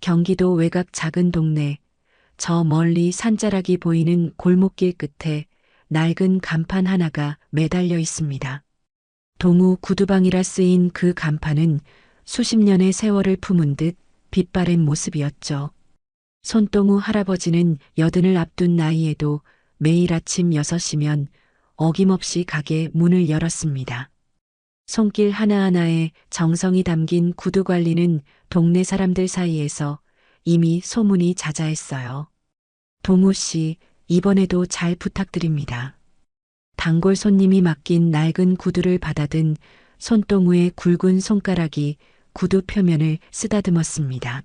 경기도 외곽 작은 동네, 저 멀리 산자락이 보이는 골목길 끝에 낡은 간판 하나가 매달려 있습니다. 동우 구두방이라 쓰인 그 간판은 수십 년의 세월을 품은 듯 빛바랜 모습이었죠. 손동우 할아버지는 여든을 앞둔 나이에도 매일 아침 6시면 어김없이 가게 문을 열었습니다. 손길 하나하나에 정성이 담긴 구두 관리는 동네 사람들 사이에서 이미 소문이 자자했어요. 동우 씨, 이번에도 잘 부탁드립니다. 단골 손님이 맡긴 낡은 구두를 받아든 손동우의 굵은 손가락이 구두 표면을 쓰다듬었습니다.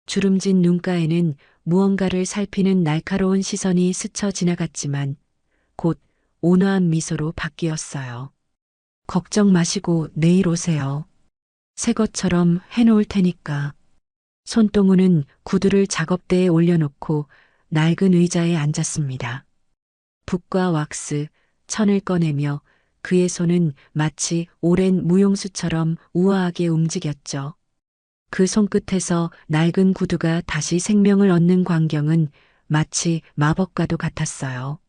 주름진 눈가에는 무언가를 살피는 날카로운 시선이 스쳐 지나갔지만 곧 온화한 미소로 바뀌었어요. 걱정 마시고 내일 오세요. 새 것처럼 해놓을 테니까. 손동우는 구두를 작업대에 올려놓고 낡은 의자에 앉았습니다. 붓과 왁스, 천을 꺼내며 그의 손은 마치 오랜 무용수처럼 우아하게 움직였죠. 그 손끝에서 낡은 구두가 다시 생명을 얻는 광경은 마치 마법과도 같았어요.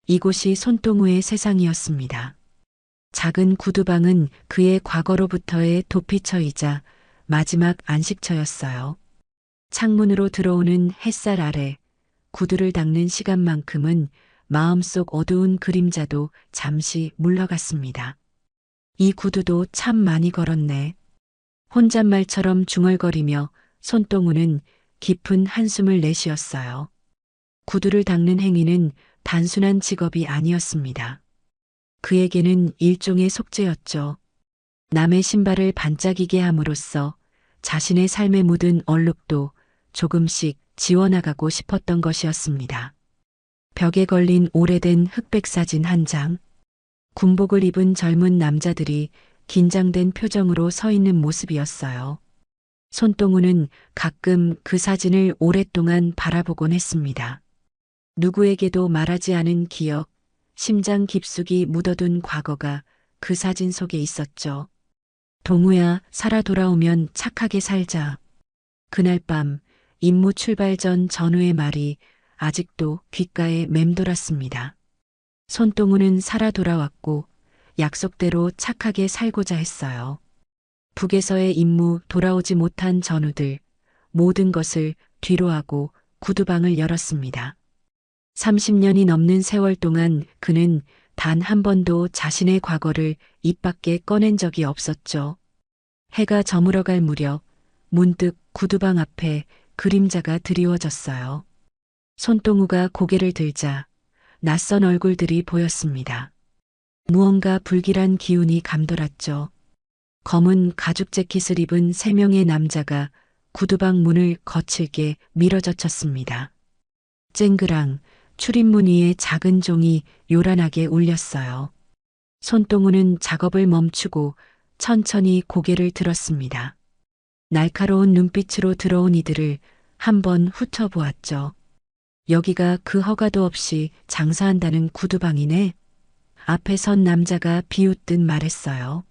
이곳이 손동우의 세상이었습니다. 작은 구두방은 그의 과거로부터의 도피처이자 마지막 안식처였어요. 창문으로 들어오는 햇살 아래 구두를 닦는 시간만큼은 마음속 어두운 그림자도 잠시 물러갔습니다. 이 구두도 참 많이 걸었네. 혼잣말처럼 중얼거리며 손동우는 깊은 한숨을 내쉬었어요. 구두를 닦는 행위는 단순한 직업이 아니었습니다. 그에게는 일종의 속죄였죠. 남의 신발을 반짝이게 함으로써 자신의 삶에 묻은 얼룩도 조금씩 지워나가고 싶었던 것이었습니다. 벽에 걸린 오래된 흑백 사진 한 장, 군복을 입은 젊은 남자들이 긴장된 표정으로 서 있는 모습이었어요. 손동우는 가끔 그 사진을 오랫동안 바라보곤 했습니다. 누구에게도 말하지 않은 기억, 심장 깊숙이 묻어둔 과거가 그 사진 속에 있었죠. 동우야, 살아 돌아오면 착하게 살자. 그날 밤 임무 출발 전 전우의 말이 아직도 귓가에 맴돌았습니다. 손동우는 살아 돌아왔고 약속대로 착하게 살고자 했어요. 북에서의 임무 돌아오지 못한 전우들, 모든 것을 뒤로하고 구두방을 열었습니다. 30년이 넘는 세월 동안 그는 단 한 번도 자신의 과거를 입 밖에 꺼낸 적이 없었죠. 해가 저물어갈 무렵 문득 구두방 앞에 그림자가 드리워졌어요. 손동우가 고개를 들자 낯선 얼굴들이 보였습니다. 무언가 불길한 기운이 감돌았죠. 검은 가죽 재킷을 입은 3명의 남자가 구두방 문을 거칠게 밀어젖혔습니다. 쨍그랑 출입문 위에 작은 종이 요란하게 울렸어요. 손동우는 작업을 멈추고 천천히 고개를 들었습니다. 날카로운 눈빛으로 들어온 이들을 한번 훑어보았죠. 여기가 그 허가도 없이 장사한다는 구두방이네. 앞에 선 남자가 비웃듯 말했어요.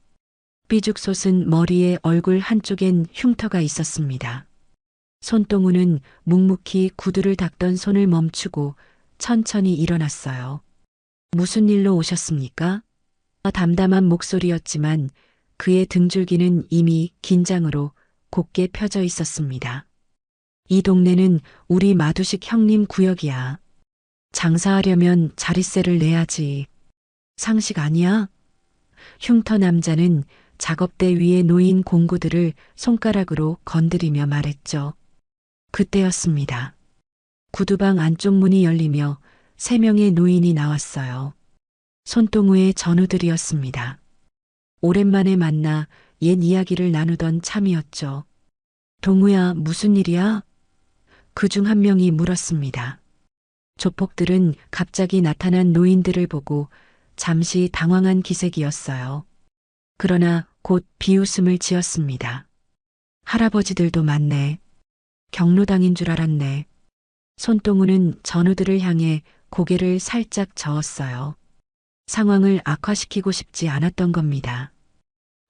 삐죽 솟은 머리에 얼굴 한쪽엔 흉터가 있었습니다. 손동우는 묵묵히 구두를 닦던 손을 멈추고 천천히 일어났어요. 무슨 일로 오셨습니까? 담담한 목소리였지만 그의 등줄기는 이미 긴장으로 곧게 펴져 있었습니다. 이 동네는 우리 마두식 형님 구역이야. 장사하려면 자릿세를 내야지. 상식 아니야? 흉터 남자는 작업대 위에 놓인 공구들을 손가락으로 건드리며 말했죠. 그때였습니다. 구두방 안쪽 문이 열리며 3명의 노인이 나왔어요. 손동우의 전우들이었습니다. 오랜만에 만나 옛 이야기를 나누던 참이었죠. 동우야, 무슨 일이야? 그중 한 명이 물었습니다. 조폭들은 갑자기 나타난 노인들을 보고 잠시 당황한 기색이었어요. 그러나 곧 비웃음을 지었습니다. 할아버지들도 많네. 경로당인 줄 알았네. 손동우는 전우들을 향해 고개를 살짝 저었어요. 상황을 악화시키고 싶지 않았던 겁니다.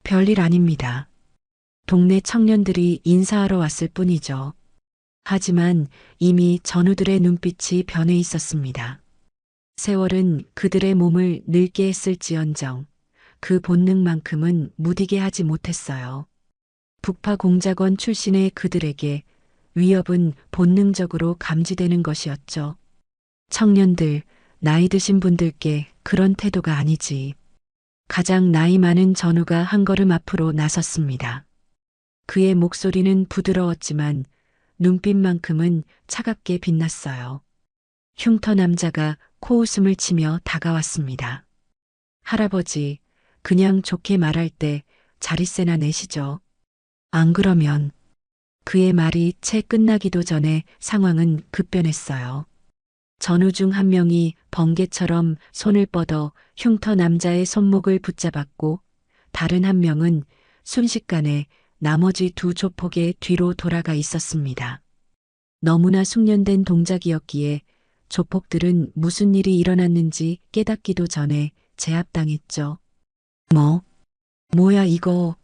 별일 아닙니다. 동네 청년들이 인사하러 왔을 뿐이죠. 하지만 이미 전우들의 눈빛이 변해 있었습니다. 세월은 그들의 몸을 늙게 했을지언정 그 본능만큼은 무디게 하지 못했어요. 북파 공작원 출신의 그들에게 위협은 본능적으로 감지되는 것이었죠. 청년들, 나이 드신 분들께 그런 태도가 아니지. 가장 나이 많은 전우가 한 걸음 앞으로 나섰습니다. 그의 목소리는 부드러웠지만 눈빛만큼은 차갑게 빛났어요. 흉터 남자가 코웃음을 치며 다가왔습니다. 할아버지, 그냥 좋게 말할 때 자릿세나 내시죠. 안 그러면 그의 말이 채 끝나기도 전에 상황은 급변했어요. 전우 중 한 명이 번개처럼 손을 뻗어 흉터 남자의 손목을 붙잡았고 다른 한 명은 순식간에 나머지 두 조폭의 뒤로 돌아가 있었습니다. 너무나 숙련된 동작이었기에 조폭들은 무슨 일이 일어났는지 깨닫기도 전에 제압당했죠. 뭐야 이거?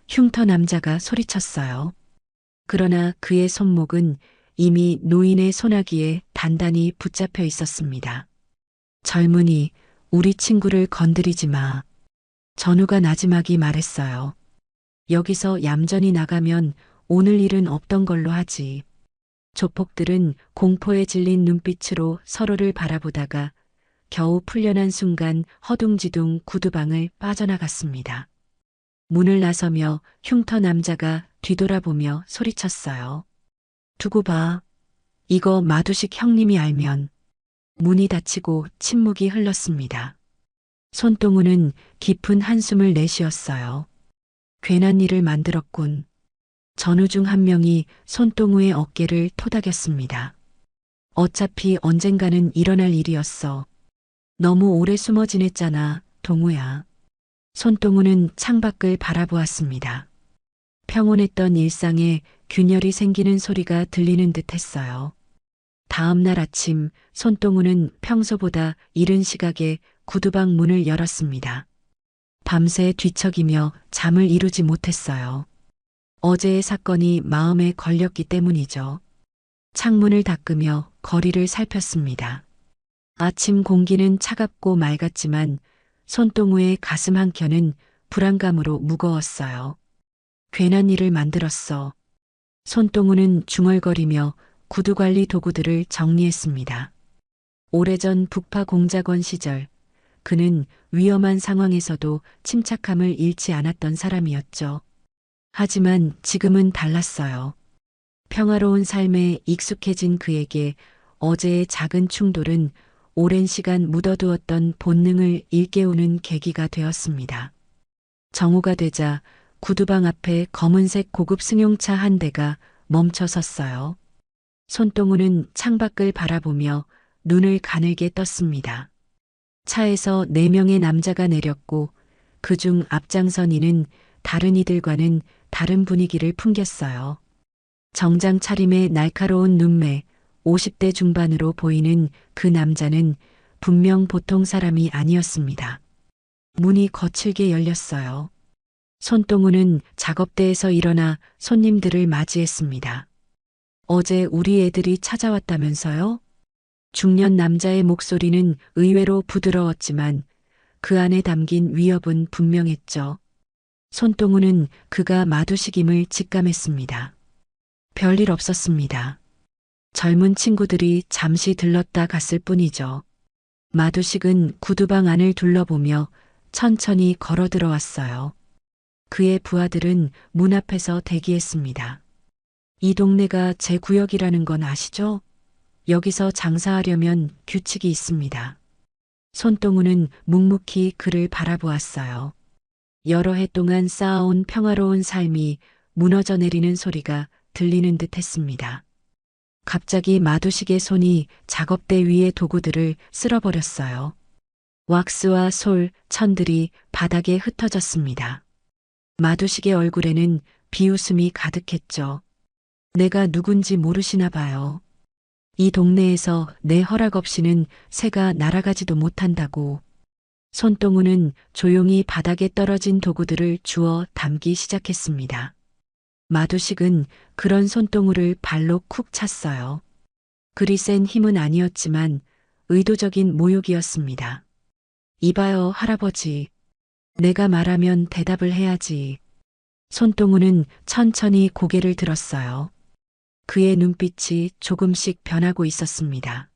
흉터 남자가 소리쳤어요. 그러나 그의 손목은 이미 노인의 손아귀에 단단히 붙잡혀 있었습니다. 젊은이, 우리 친구를 건드리지 마. 전우가 나지막이 말했어요. 여기서 얌전히 나가면 오늘 일은 없던 걸로 하지. 조폭들은 공포에 질린 눈빛으로 서로를 바라보다가 겨우 풀려난 순간 허둥지둥 구두방을 빠져나갔습니다. 문을 나서며 흉터 남자가 뒤돌아보며 소리쳤어요. 두고 봐. 이거 마두식 형님이 알면. 문이 닫히고 침묵이 흘렀습니다. 손동우는 깊은 한숨을 내쉬었어요. 괜한 일을 만들었군. 전우 중 한 명이 손동우의 어깨를 토닥였습니다. 어차피 언젠가는 일어날 일이었어. 너무 오래 숨어 지냈잖아, 동우야. 손동우는 창밖을 바라보았습니다. 평온했던 일상에 균열이 생기는 소리가 들리는 듯 했어요. 다음 날 아침 손동우는 평소보다 이른 시각에 구두방 문을 열었습니다. 밤새 뒤척이며 잠을 이루지 못했어요. 어제의 사건이 마음에 걸렸기 때문이죠. 창문을 닦으며 거리를 살폈습니다. 아침 공기는 차갑고 맑았지만 손동우의 가슴 한켠은 불안감으로 무거웠어요. 괜한 일을 만들었어. 손동우는 중얼거리며 구두관리 도구들을 정리했습니다. 오래전 북파 공작원 시절 그는 위험한 상황에서도 침착함을 잃지 않았던 사람이었죠. 하지만 지금은 달랐어요. 평화로운 삶에 익숙해진 그에게 어제의 작은 충돌은 오랜 시간 묻어두었던 본능을 일깨우는 계기가 되었습니다. 정오가 되자 구두방 앞에 검은색 고급 승용차 한 대가 멈춰 섰어요. 손동우는 창밖을 바라보며 눈을 가늘게 떴습니다. 차에서 4명의 남자가 내렸고 그중 앞장선 이는 다른 이들과는 다른 분위기를 풍겼어요. 정장 차림의 날카로운 눈매, 50대 중반으로 보이는 그 남자는 분명 보통 사람이 아니었습니다. 문이 거칠게 열렸어요. 손동우는 작업대에서 일어나 손님들을 맞이했습니다. 어제 우리 애들이 찾아왔다면서요? 중년 남자의 목소리는 의외로 부드러웠지만 그 안에 담긴 위협은 분명했죠. 손동우는 그가 마두식임을 직감했습니다. 별일 없었습니다. 젊은 친구들이 잠시 들렀다 갔을 뿐이죠. 마두식은 구두방 안을 둘러보며 천천히 걸어 들어왔어요. 그의 부하들은 문 앞에서 대기했습니다. 이 동네가 제 구역이라는 건 아시죠? 여기서 장사하려면 규칙이 있습니다. 손동우는 묵묵히 그를 바라보았어요. 여러 해 동안 쌓아온 평화로운 삶이 무너져 내리는 소리가 들리는 듯 했습니다. 갑자기 마두식의 손이 작업대 위의 도구들을 쓸어버렸어요. 왁스와 솔, 천들이 바닥에 흩어졌습니다. 마두식의 얼굴에는 비웃음이 가득했죠. 내가 누군지 모르시나 봐요. 이 동네에서 내 허락 없이는 새가 날아가지도 못한다고. 손동우는 조용히 바닥에 떨어진 도구들을 주워 담기 시작했습니다. 마두식은 그런 손동우를 발로 쿡 찼어요. 그리 센 힘은 아니었지만 의도적인 모욕이었습니다. 이봐요, 할아버지. 내가 말하면 대답을 해야지. 손동우는 천천히 고개를 들었어요. 그의 눈빛이 조금씩 변하고 있었습니다.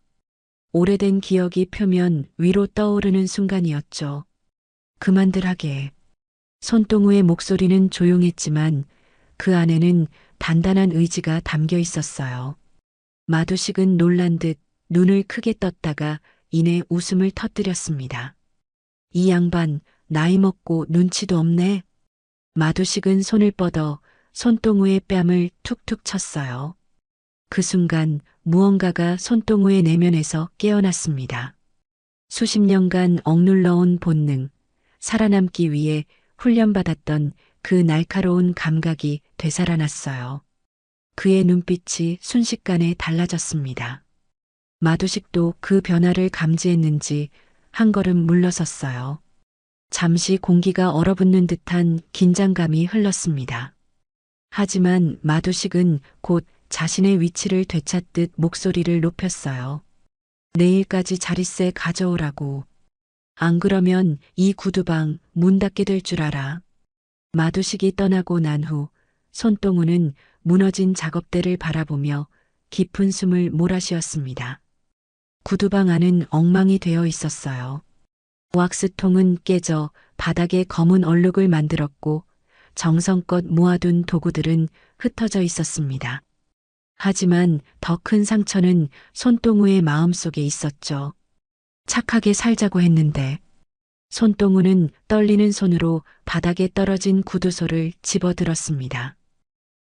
오래된 기억이 표면 위로 떠오르는 순간이었죠. 그만들 하게. 손동우의 목소리는 조용했지만 그 안에는 단단한 의지가 담겨 있었어요. 마두식은 놀란 듯 눈을 크게 떴다가 이내 웃음을 터뜨렸습니다. 이 양반 나이 먹고 눈치도 없네. 마두식은 손을 뻗어 손동우의 뺨을 툭툭 쳤어요. 그 순간 무언가가 손동우의 내면에서 깨어났습니다. 수십 년간 억눌러온 본능, 살아남기 위해 훈련받았던 그 날카로운 감각이 되살아났어요. 그의 눈빛이 순식간에 달라졌습니다. 마두식도 그 변화를 감지했는지 한 걸음 물러섰어요. 잠시 공기가 얼어붙는 듯한 긴장감이 흘렀습니다. 하지만 마두식은 곧 자신의 위치를 되찾듯 목소리를 높였어요. 내일까지 자릿세 가져오라고. 안 그러면 이 구두방 문 닫게 될 줄 알아. 마두식이 떠나고 난 후 손동우는 무너진 작업대를 바라보며 깊은 숨을 몰아쉬었습니다. 구두방 안은 엉망이 되어 있었어요. 왁스통은 깨져 바닥에 검은 얼룩을 만들었고 정성껏 모아둔 도구들은 흩어져 있었습니다. 하지만 더 큰 상처는 손동우의 마음속에 있었죠. 착하게 살자고 했는데 손동우는 떨리는 손으로 바닥에 떨어진 구두소를 집어들었습니다.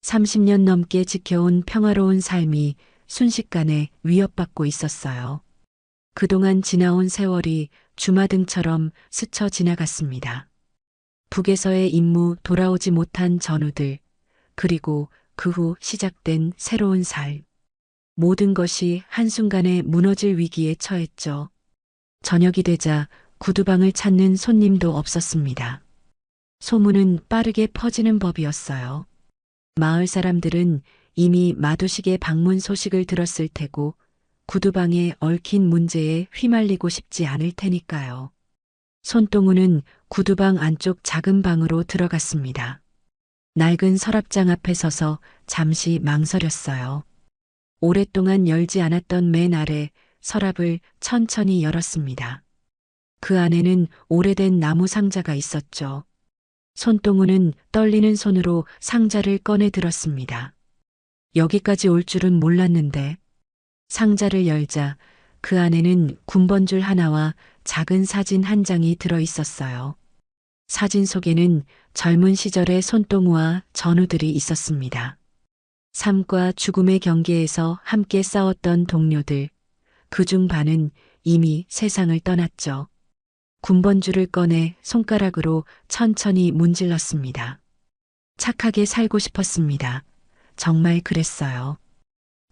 30년 넘게 지켜온 평화로운 삶이 순식간에 위협받고 있었어요. 그동안 지나온 세월이 주마등처럼 스쳐 지나갔습니다. 북에서의 임무 돌아오지 못한 전우들, 그리고 그 후 시작된 새로운 삶. 모든 것이 한순간에 무너질 위기에 처했죠. 저녁이 되자 구두방을 찾는 손님도 없었습니다. 소문은 빠르게 퍼지는 법이었어요. 마을 사람들은 이미 마두식의 방문 소식을 들었을 테고 구두방에 얽힌 문제에 휘말리고 싶지 않을 테니까요. 손동우는 구두방 안쪽 작은 방으로 들어갔습니다. 낡은 서랍장 앞에 서서 잠시 망설였어요. 오랫동안 열지 않았던 맨 아래 서랍을 천천히 열었습니다. 그 안에는 오래된 나무 상자가 있었죠. 손동우는 떨리는 손으로 상자를 꺼내 들었습니다. 여기까지 올 줄은 몰랐는데. 상자를 열자 그 안에는 군번줄 하나와 작은 사진 한 장이 들어 있었어요. 사진 속에는 젊은 시절의 손동우와 전우들이 있었습니다. 삶과 죽음의 경계에서 함께 싸웠던 동료들, 그중 반은 이미 세상을 떠났죠. 군번줄을 꺼내 손가락으로 천천히 문질렀습니다. 착하게 살고 싶었습니다. 정말 그랬어요.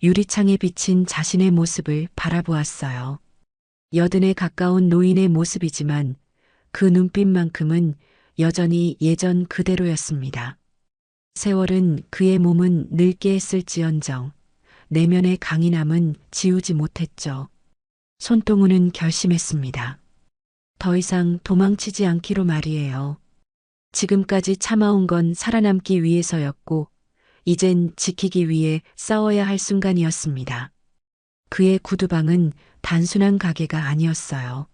유리창에 비친 자신의 모습을 바라보았어요. 여든에 가까운 노인의 모습이지만 그 눈빛만큼은 여전히 예전 그대로였습니다. 세월은 그의 몸은 늙게 했을지언정 내면의 강인함은 지우지 못했죠. 손동우는 결심했습니다. 더 이상 도망치지 않기로 말이에요. 지금까지 참아온 건 살아남기 위해서였고 이젠 지키기 위해 싸워야 할 순간이었습니다. 그의 구두방은 단순한 가게가 아니었어요.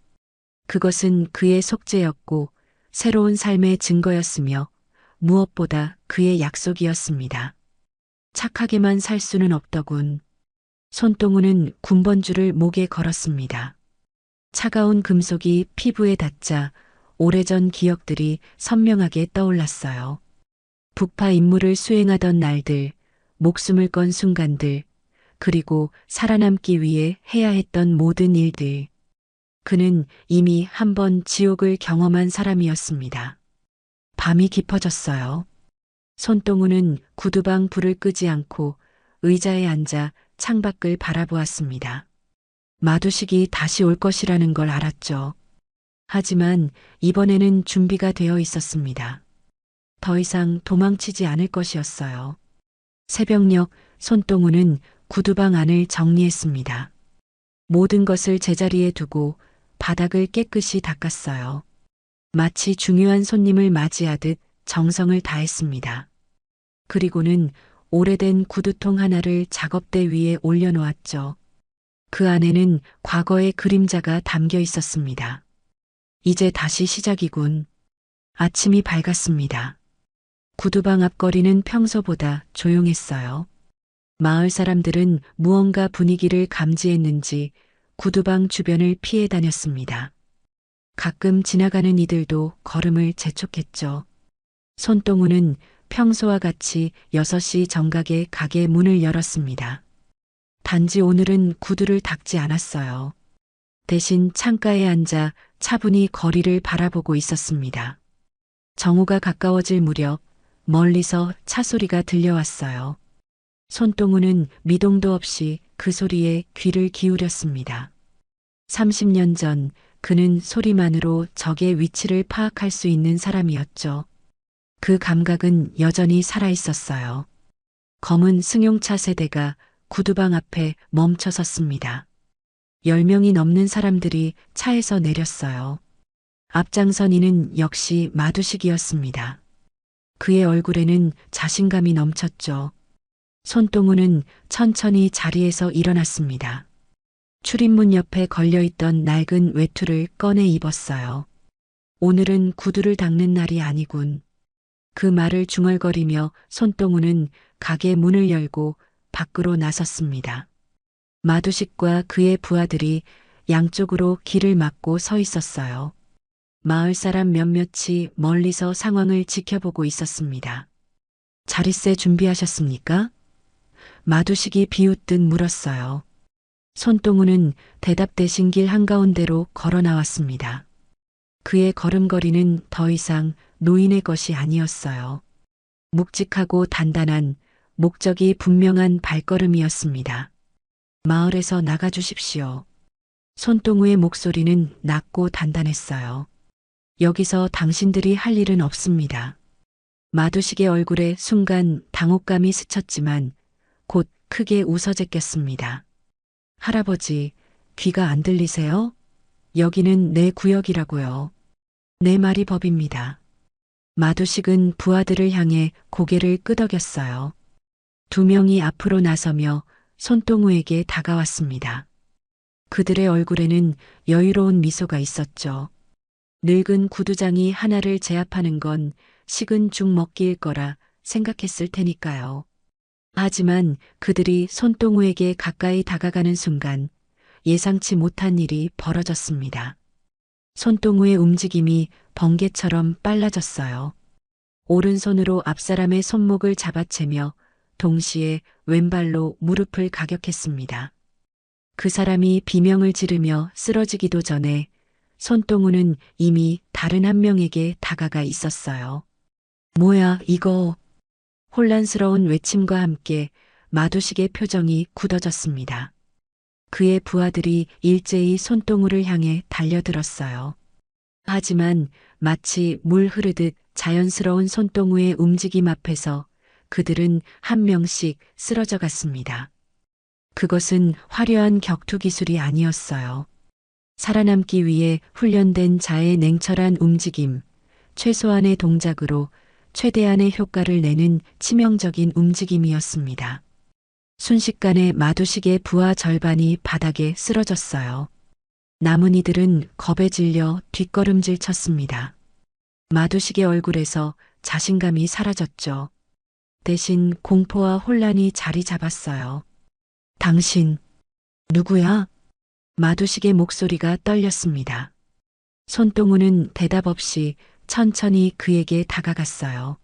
그것은 그의 속죄였고 새로운 삶의 증거였으며 무엇보다 그의 약속이었습니다. 착하게만 살 수는 없더군. 손동우는 군번줄을 목에 걸었습니다. 차가운 금속이 피부에 닿자 오래전 기억들이 선명하게 떠올랐어요. 북파 임무를 수행하던 날들, 목숨을 건 순간들, 그리고 살아남기 위해 해야 했던 모든 일들. 그는 이미 한 번 지옥을 경험한 사람이었습니다. 밤이 깊어졌어요. 손동우는 구두방 불을 끄지 않고 의자에 앉아 창밖을 바라보았습니다. 마두식이 다시 올 것이라는 걸 알았죠. 하지만 이번에는 준비가 되어 있었습니다. 더 이상 도망치지 않을 것이었어요. 새벽녘 손동우는 구두방 안을 정리했습니다. 모든 것을 제자리에 두고 바닥을 깨끗이 닦았어요. 마치 중요한 손님을 맞이하듯 정성을 다했습니다. 그리고는 오래된 구두통 하나를 작업대 위에 올려놓았죠. 그 안에는 과거의 그림자가 담겨 있었습니다. 이제 다시 시작이군. 아침이 밝았습니다. 구두방 앞거리는 평소보다 조용했어요. 마을 사람들은 무언가 분위기를 감지했는지 구두방 주변을 피해 다녔습니다. 가끔 지나가는 이들도 걸음을 재촉했죠. 손동우는 평소와 같이 6시 정각에 가게 문을 열었습니다. 단지 오늘은 구두를 닦지 않았어요. 대신 창가에 앉아 차분히 거리를 바라보고 있었습니다. 정오가 가까워질 무렵 멀리서 차 소리가 들려왔어요. 손동우는 미동도 없이 그 소리에 귀를 기울였습니다. 30년 전 그는 소리만으로 적의 위치를 파악할 수 있는 사람이었죠. 그 감각은 여전히 살아 있었어요. 검은 승용차 세대가 구두방 앞에 멈춰 섰습니다. 10명이 넘는 사람들이 차에서 내렸어요. 앞장선 이는 역시 마두식이었습니다. 그의 얼굴에는 자신감이 넘쳤죠. 손동우는 천천히 자리에서 일어났습니다. 출입문 옆에 걸려있던 낡은 외투를 꺼내 입었어요. 오늘은 구두를 닦는 날이 아니군. 그 말을 중얼거리며 손동우는 가게 문을 열고 밖으로 나섰습니다. 마두식과 그의 부하들이 양쪽으로 길을 막고 서 있었어요. 마을 사람 몇몇이 멀리서 상황을 지켜보고 있었습니다. 자릿세 준비하셨습니까? 마두식이 비웃듯 물었어요. 손동우는 대답 대신 길 한가운데로 걸어 나왔습니다. 그의 걸음걸이는 더 이상 노인의 것이 아니었어요. 묵직하고 단단한 목적이 분명한 발걸음이었습니다. 마을에서 나가주십시오. 손동우의 목소리는 낮고 단단했어요. 여기서 당신들이 할 일은 없습니다. 마두식의 얼굴에 순간 당혹감이 스쳤지만 곧 크게 웃어제꼈습니다. 할아버지, 귀가 안 들리세요? 여기는 내 구역이라고요. 내 말이 법입니다. 마두식은 부하들을 향해 고개를 끄덕였어요. 2명이 앞으로 나서며 손동우에게 다가왔습니다. 그들의 얼굴에는 여유로운 미소가 있었죠. 늙은 구두장이 하나를 제압하는 건 식은 죽 먹기일 거라 생각했을 테니까요. 하지만 그들이 손동우에게 가까이 다가가는 순간 예상치 못한 일이 벌어졌습니다. 손동우의 움직임이 번개처럼 빨라졌어요. 오른손으로 앞사람의 손목을 잡아채며 동시에 왼발로 무릎을 가격했습니다. 그 사람이 비명을 지르며 쓰러지기도 전에 손동우는 이미 다른 한 명에게 다가가 있었어요. 뭐야, 이거. 혼란스러운 외침과 함께 마두식의 표정이 굳어졌습니다. 그의 부하들이 일제히 손동우를 향해 달려들었어요. 하지만 마치 물 흐르듯 자연스러운 손동우의 움직임 앞에서 그들은 한 명씩 쓰러져 갔습니다. 그것은 화려한 격투 기술이 아니었어요. 살아남기 위해 훈련된 자의 냉철한 움직임, 최소한의 동작으로 최대한의 효과를 내는 치명적인 움직임이었습니다. 순식간에 마두식의 부하 절반이 바닥에 쓰러졌어요. 남은 이들은 겁에 질려 뒷걸음질 쳤습니다. 마두식의 얼굴에서 자신감이 사라졌죠. 대신 공포와 혼란이 자리 잡았어요. 당신, 누구야? 마두식의 목소리가 떨렸습니다. 손동우는 대답 없이 천천히 그에게 다가갔어요.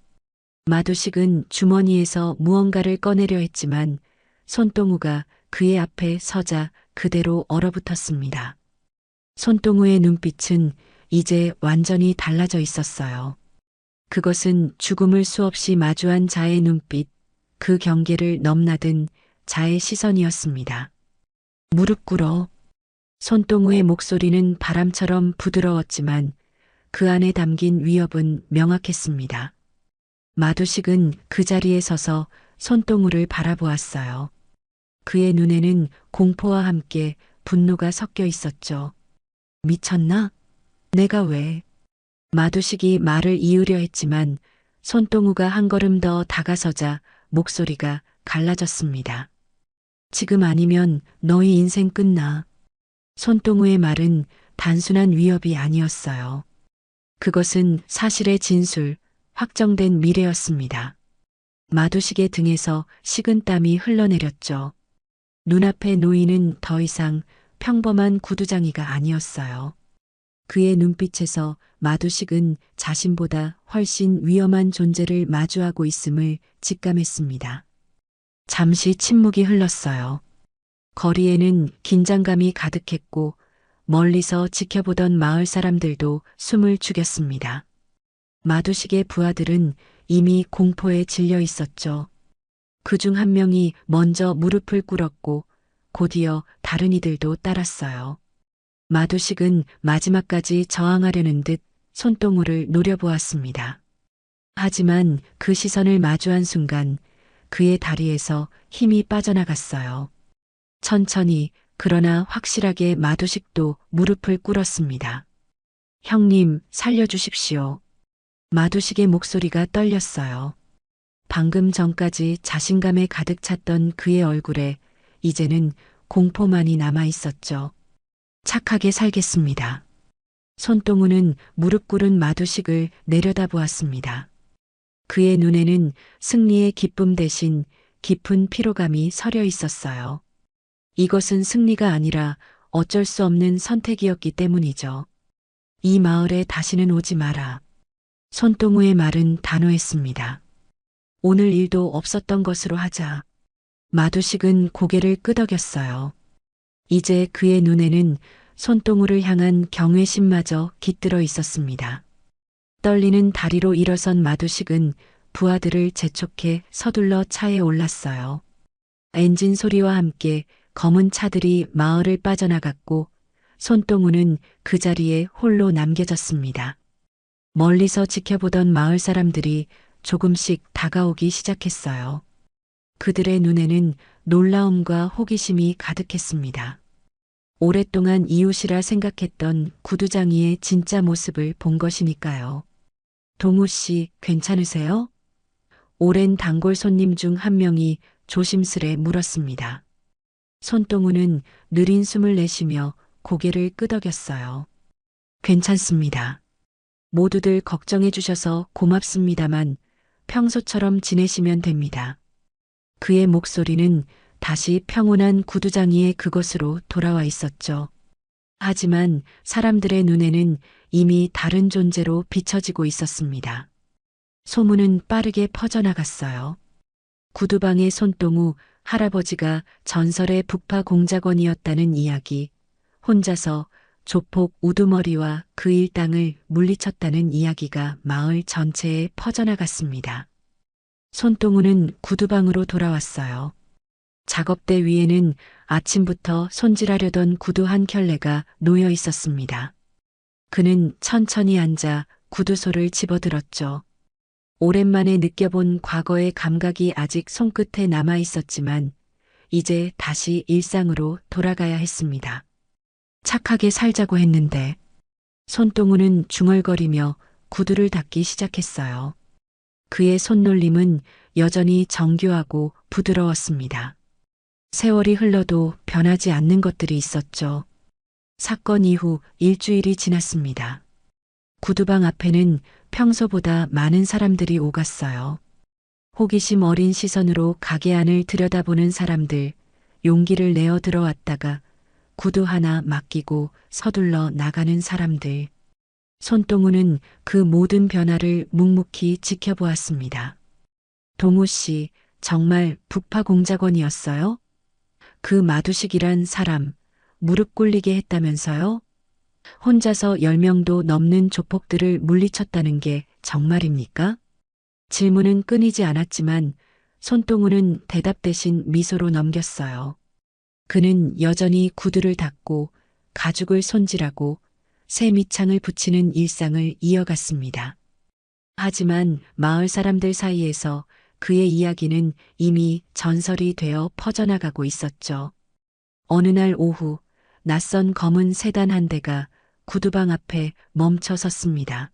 마두식은 주머니에서 무언가를 꺼내려 했지만 손동우가 그의 앞에 서자 그대로 얼어붙었습니다. 손동우의 눈빛은 이제 완전히 달라져 있었어요. 그것은 죽음을 수없이 마주한 자의 눈빛, 그 경계를 넘나든 자의 시선이었습니다. 무릎 꿇어. 손동우의 목소리는 바람처럼 부드러웠지만 그 안에 담긴 위협은 명확했습니다. 마두식은 그 자리에 서서 손동우를 바라보았어요. 그의 눈에는 공포와 함께 분노가 섞여 있었죠. 미쳤나? 내가 왜? 마두식이 말을 이으려 했지만 손동우가 한 걸음 더 다가서자 목소리가 갈라졌습니다. 지금 아니면 너희 인생 끝나. 손동우의 말은 단순한 위협이 아니었어요. 그것은 사실의 진술, 확정된 미래였습니다. 마두식의 등에서 식은땀이 흘러내렸죠. 눈앞의 노인은 더 이상 평범한 구두장이가 아니었어요. 그의 눈빛에서 마두식은 자신보다 훨씬 위험한 존재를 마주하고 있음을 직감했습니다. 잠시 침묵이 흘렀어요. 거리에는 긴장감이 가득했고 멀리서 지켜보던 마을 사람들도 숨을 죽였습니다. 마두식의 부하들은 이미 공포에 질려 있었죠. 그중 한 명이 먼저 무릎을 꿇었고 곧이어 다른 이들도 따랐어요. 마두식은 마지막까지 저항하려는 듯 손동우를 노려보았습니다. 하지만 그 시선을 마주한 순간 그의 다리에서 힘이 빠져나갔어요. 천천히 그러나 확실하게 마두식도 무릎을 꿇었습니다. 형님, 살려주십시오. 마두식의 목소리가 떨렸어요. 방금 전까지 자신감에 가득 찼던 그의 얼굴에 이제는 공포만이 남아 있었죠. 착하게 살겠습니다. 손동우는 무릎 꿇은 마두식을 내려다보았습니다. 그의 눈에는 승리의 기쁨 대신 깊은 피로감이 서려 있었어요. 이것은 승리가 아니라 어쩔 수 없는 선택이었기 때문이죠. 이 마을에 다시는 오지 마라. 손동우의 말은 단호했습니다. 오늘 일도 없었던 것으로 하자. 마두식은 고개를 끄덕였어요. 이제 그의 눈에는 손동우를 향한 경외심마저 깃들어 있었습니다. 떨리는 다리로 일어선 마두식은 부하들을 재촉해 서둘러 차에 올랐어요. 엔진 소리와 함께 검은 차들이 마을을 빠져나갔고 손동우는 그 자리에 홀로 남겨졌습니다. 멀리서 지켜보던 마을 사람들이 조금씩 다가오기 시작했어요. 그들의 눈에는 놀라움과 호기심이 가득했습니다. 오랫동안 이웃이라 생각했던 구두장이의 진짜 모습을 본 것이니까요. 동우 씨, 괜찮으세요? 오랜 단골 손님 중 한 명이 조심스레 물었습니다. 손동우는 느린 숨을 내쉬며 고개를 끄덕였어요. 괜찮습니다. 모두들 걱정해 주셔서 고맙습니다만 평소처럼 지내시면 됩니다. 그의 목소리는 다시 평온한 구두장이의 그곳으로 돌아와 있었죠. 하지만 사람들의 눈에는 이미 다른 존재로 비춰지고 있었습니다. 소문은 빠르게 퍼져나갔어요. 구두방의 손동우 할아버지가 전설의 북파 공작원이었다는 이야기, 혼자서 조폭 우두머리와 그 일당을 물리쳤다는 이야기가 마을 전체에 퍼져나갔습니다. 손동우는 구두방으로 돌아왔어요. 작업대 위에는 아침부터 손질하려던 구두 한 켤레가 놓여 있었습니다. 그는 천천히 앉아 구두소를 집어들었죠. 오랜만에 느껴본 과거의 감각이 아직 손끝에 남아 있었지만 이제 다시 일상으로 돌아가야 했습니다. 착하게 살자고 했는데 손동우는 중얼거리며 구두를 닦기 시작했어요. 그의 손놀림은 여전히 정교하고 부드러웠습니다. 세월이 흘러도 변하지 않는 것들이 있었죠. 사건 이후 일주일이 지났습니다. 구두방 앞에는 평소보다 많은 사람들이 오갔어요. 호기심 어린 시선으로 가게 안을 들여다보는 사람들, 용기를 내어 들어왔다가 구두 하나 맡기고 서둘러 나가는 사람들. 손동우는 그 모든 변화를 묵묵히 지켜보았습니다. 동우 씨, 정말 북파 공작원이었어요? 그 마두식이란 사람, 무릎 꿇리게 했다면서요? 혼자서 10명도 넘는 조폭들을 물리쳤다는 게 정말입니까? 질문은 끊이지 않았지만 손동우는 대답 대신 미소로 넘겼어요. 그는 여전히 구두를 닦고 가죽을 손질하고 새 밑창을 붙이는 일상을 이어갔습니다. 하지만 마을 사람들 사이에서 그의 이야기는 이미 전설이 되어 퍼져나가고 있었죠. 어느 날 오후 낯선 검은 세단 한 대가 구두방 앞에 멈춰 섰습니다.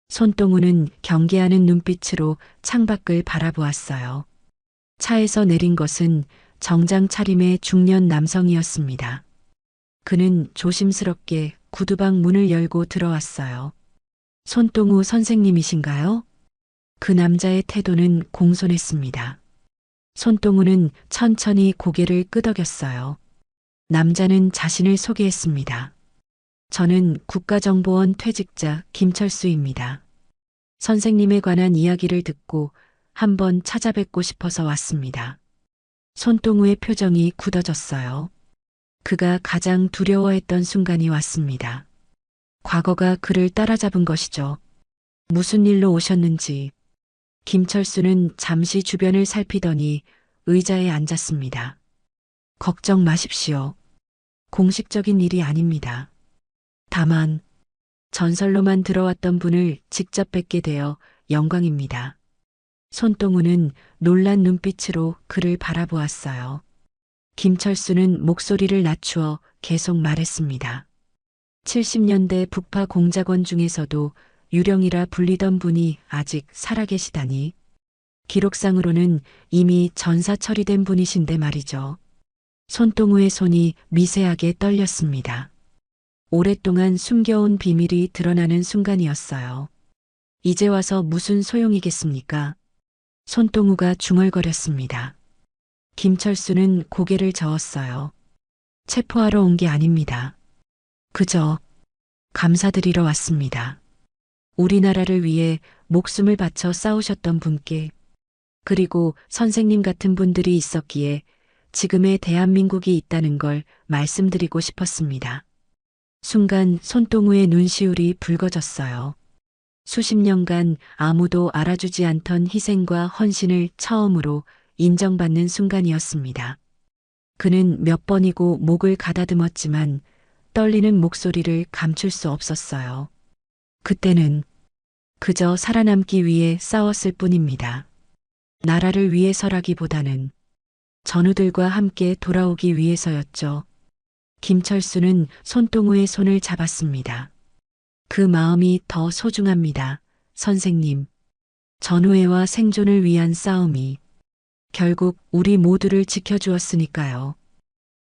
손동우는 경계하는 눈빛으로 창밖을 바라보았어요. 차에서 내린 것은 정장 차림의 중년 남성이었습니다. 그는 조심스럽게 구두방 문을 열고 들어왔어요. 손동우 선생님이신가요? 그 남자의 태도는 공손했습니다. 손동우는 천천히 고개를 끄덕였어요. 남자는 자신을 소개했습니다. 저는 국가정보원 퇴직자 김철수입니다. 선생님에 관한 이야기를 듣고 한번 찾아뵙고 싶어서 왔습니다. 손동우의 표정이 굳어졌어요. 그가 가장 두려워했던 순간이 왔습니다. 과거가 그를 따라잡은 것이죠. 무슨 일로 오셨는지. 김철수는 잠시 주변을 살피더니 의자에 앉았습니다. 걱정 마십시오. 공식적인 일이 아닙니다. 다만 전설로만 들어왔던 분을 직접 뵙게 되어 영광입니다. 손동우는 놀란 눈빛으로 그를 바라보았어요. 김철수는 목소리를 낮추어 계속 말했습니다. 70년대 북파 공작원 중에서도 유령이라 불리던 분이 아직 살아계시다니. 기록상으로는 이미 전사 처리된 분이신데 말이죠. 손동우의 손이 미세하게 떨렸습니다. 오랫동안 숨겨온 비밀이 드러나는 순간이었어요. 이제 와서 무슨 소용이겠습니까? 손동우가 중얼거렸습니다. 김철수는 고개를 저었어요. 체포하러 온 게 아닙니다. 그저 감사드리러 왔습니다. 우리나라를 위해 목숨을 바쳐 싸우셨던 분께, 그리고 선생님 같은 분들이 있었기에 지금의 대한민국이 있다는 걸 말씀드리고 싶었습니다. 순간 손동우의 눈시울이 붉어졌어요. 수십 년간 아무도 알아주지 않던 희생과 헌신을 처음으로 인정받는 순간이었습니다. 그는 몇 번이고 목을 가다듬었지만 떨리는 목소리를 감출 수 없었어요. 그때는 그저 살아남기 위해 싸웠을 뿐입니다. 나라를 위해서라기보다는 전우들과 함께 돌아오기 위해서였죠. 김철수는 손동우의 손을 잡았습니다. 그 마음이 더 소중합니다. 선생님. 전우애와 생존을 위한 싸움이 결국 우리 모두를 지켜주었으니까요.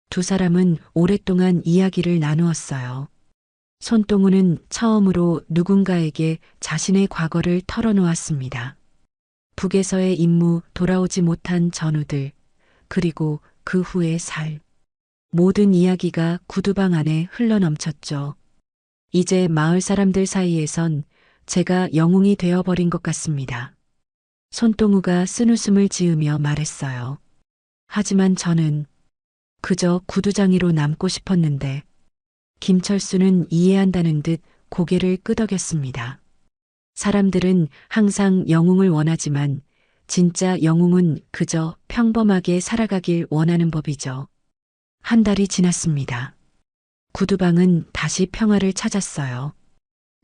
두 사람은 오랫동안 이야기를 나누었어요. 손동우는 처음으로 누군가에게 자신의 과거를 털어놓았습니다. 북에서의 임무, 돌아오지 못한 전우들, 그리고 그 후의 살. 모든 이야기가 구두방 안에 흘러넘쳤죠. 이제 마을 사람들 사이에선 제가 영웅이 되어버린 것 같습니다. 손동우가 쓴웃음을 지으며 말했어요. 하지만 저는 그저 구두장이로 남고 싶었는데. 김철수는 이해한다는 듯 고개를 끄덕였습니다. 사람들은 항상 영웅을 원하지만 진짜 영웅은 그저 평범하게 살아가길 원하는 법이죠. 한 달이 지났습니다. 구두방은 다시 평화를 찾았어요.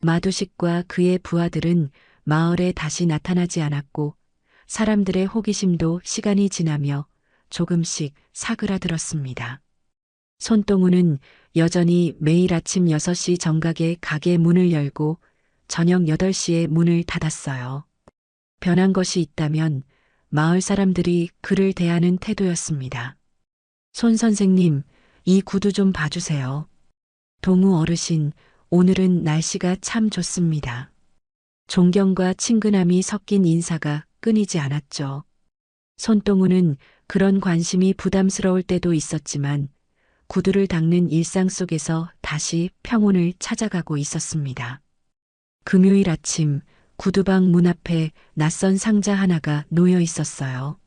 마두식과 그의 부하들은 마을에 다시 나타나지 않았고 사람들의 호기심도 시간이 지나며 조금씩 사그라들었습니다. 손동우는 여전히 매일 아침 6시 정각에 가게 문을 열고 저녁 8시에 문을 닫았어요. 변한 것이 있다면 마을 사람들이 그를 대하는 태도였습니다. 손 선생님, 이 구두 좀 봐주세요. 동우 어르신, 오늘은 날씨가 참 좋습니다. 존경과 친근함이 섞인 인사가 끊이지 않았죠. 손동우는 그런 관심이 부담스러울 때도 있었지만 구두를 닦는 일상 속에서 다시 평온을 찾아가고 있었습니다. 금요일 아침 구두방 문 앞에 낯선 상자 하나가 놓여 있었어요.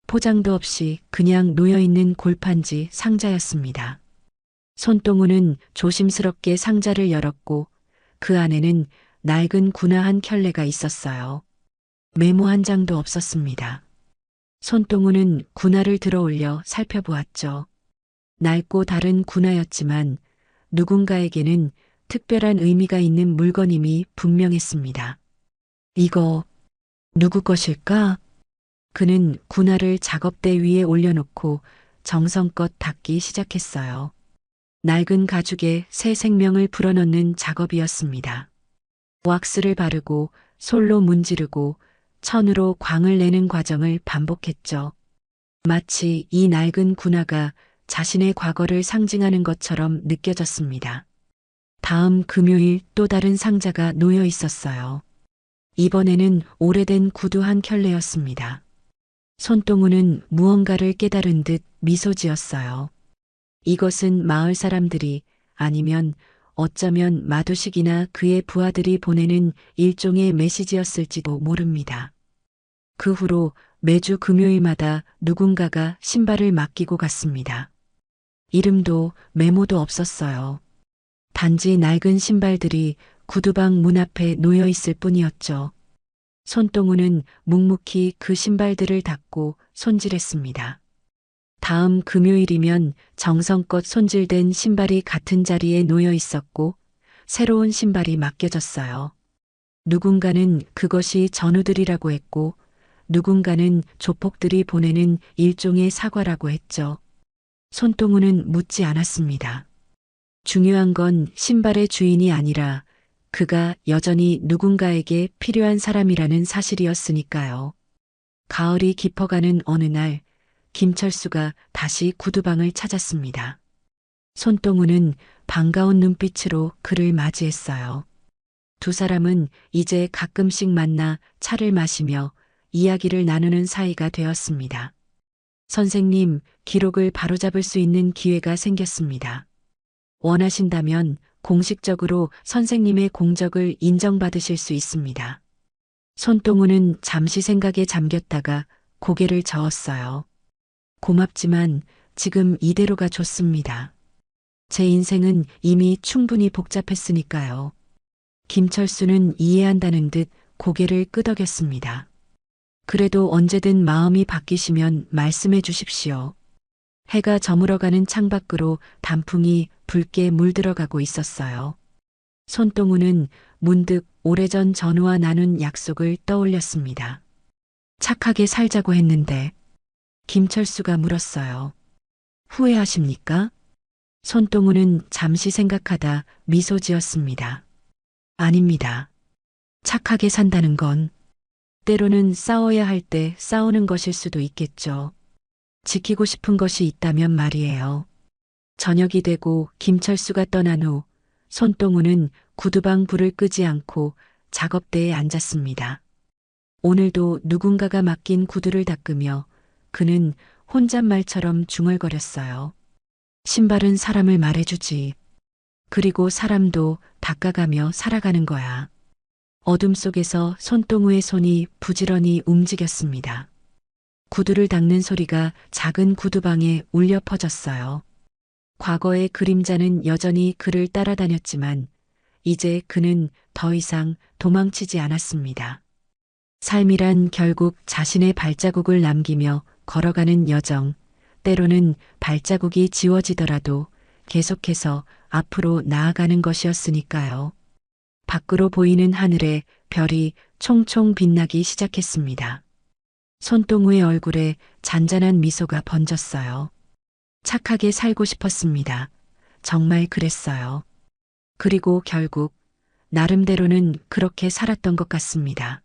포장도 없이 그냥 놓여 있는 골판지 상자였습니다. 손동우는 조심스럽게 상자를 열었고 그 안에는 낡은 군화 한 켤레가 있었어요. 메모 한 장도 없었습니다. 손동우는 군화를 들어 올려 살펴보았죠. 낡고 다른 군화였지만 누군가에게는 특별한 의미가 있는 물건임이 분명했습니다. 이거 누구 것일까? 그는 군화를 작업대 위에 올려놓고 정성껏 닦기 시작했어요. 낡은 가죽에 새 생명을 불어넣는 작업이었습니다. 왁스를 바르고 솔로 문지르고 천으로 광을 내는 과정을 반복했죠. 마치 이 낡은 군화가 자신의 과거를 상징하는 것처럼 느껴졌습니다. 다음 금요일 또 다른 상자가 놓여 있었어요. 이번에는 오래된 구두 한 켤레였습니다. 손동우는 무언가를 깨달은 듯 미소 지었어요. 이것은 마을 사람들이 아니면 어쩌면 마두식이나 그의 부하들이 보내는 일종의 메시지였을지도 모릅니다. 그 후로 매주 금요일마다 누군가가 신발을 맡기고 갔습니다. 이름도 메모도 없었어요. 단지 낡은 신발들이 구두방 문 앞에 놓여 있을 뿐이었죠. 손동우는 묵묵히 그 신발들을 닦고 손질했습니다. 다음 금요일이면 정성껏 손질된 신발이 같은 자리에 놓여 있었고 새로운 신발이 맡겨졌어요. 누군가는 그것이 전우들이라고 했고 누군가는 조폭들이 보내는 일종의 사과라고 했죠. 손동우는 묻지 않았습니다. 중요한 건 신발의 주인이 아니라 그가 여전히 누군가에게 필요한 사람이라는 사실이었으니까요. 가을이 깊어가는 어느 날 김철수가 다시 구두방을 찾았습니다. 손동우는 반가운 눈빛으로 그를 맞이했어요. 두 사람은 이제 가끔씩 만나 차를 마시며 이야기를 나누는 사이가 되었습니다. 선생님, 기록을 바로잡을 수 있는 기회가 생겼습니다. 원하신다면 공식적으로 선생님의 공적을 인정받으실 수 있습니다. 손동우는 잠시 생각에 잠겼다가 고개를 저었어요. 고맙지만 지금 이대로가 좋습니다. 제 인생은 이미 충분히 복잡했으니까요. 김철수는 이해한다는 듯 고개를 끄덕였습니다. 그래도 언제든 마음이 바뀌시면 말씀해 주십시오. 해가 저물어가는 창밖으로 단풍이 붉게 물들어가고 있었어요. 손동우는 문득 오래전 전우와 나눈 약속을 떠올렸습니다. 착하게 살자고 했는데 김철수가 물었어요. 후회하십니까? 손동우는 잠시 생각하다 미소 지었습니다. 아닙니다. 착하게 산다는 건 때로는 싸워야 할 때 싸우는 것일 수도 있겠죠. 지키고 싶은 것이 있다면 말이에요. 저녁이 되고 김철수가 떠난 후 손동우는 구두방 불을 끄지 않고 작업대에 앉았습니다. 오늘도 누군가가 맡긴 구두를 닦으며 그는 혼잣말처럼 중얼거렸어요. 신발은 사람을 말해주지. 그리고 사람도 닦아가며 살아가는 거야. 어둠 속에서 손동우의 손이 부지런히 움직였습니다. 구두를 닦는 소리가 작은 구두방에 울려 퍼졌어요. 과거의 그림자는 여전히 그를 따라다녔지만 이제 그는 더 이상 도망치지 않았습니다. 삶이란 결국 자신의 발자국을 남기며 걸어가는 여정, 때로는 발자국이 지워지더라도 계속해서 앞으로 나아가는 것이었으니까요. 밖으로 보이는 하늘에 별이 총총 빛나기 시작했습니다. 손동우의 얼굴에 잔잔한 미소가 번졌어요. 착하게 살고 싶었습니다. 정말 그랬어요. 그리고 결국 나름대로는 그렇게 살았던 것 같습니다.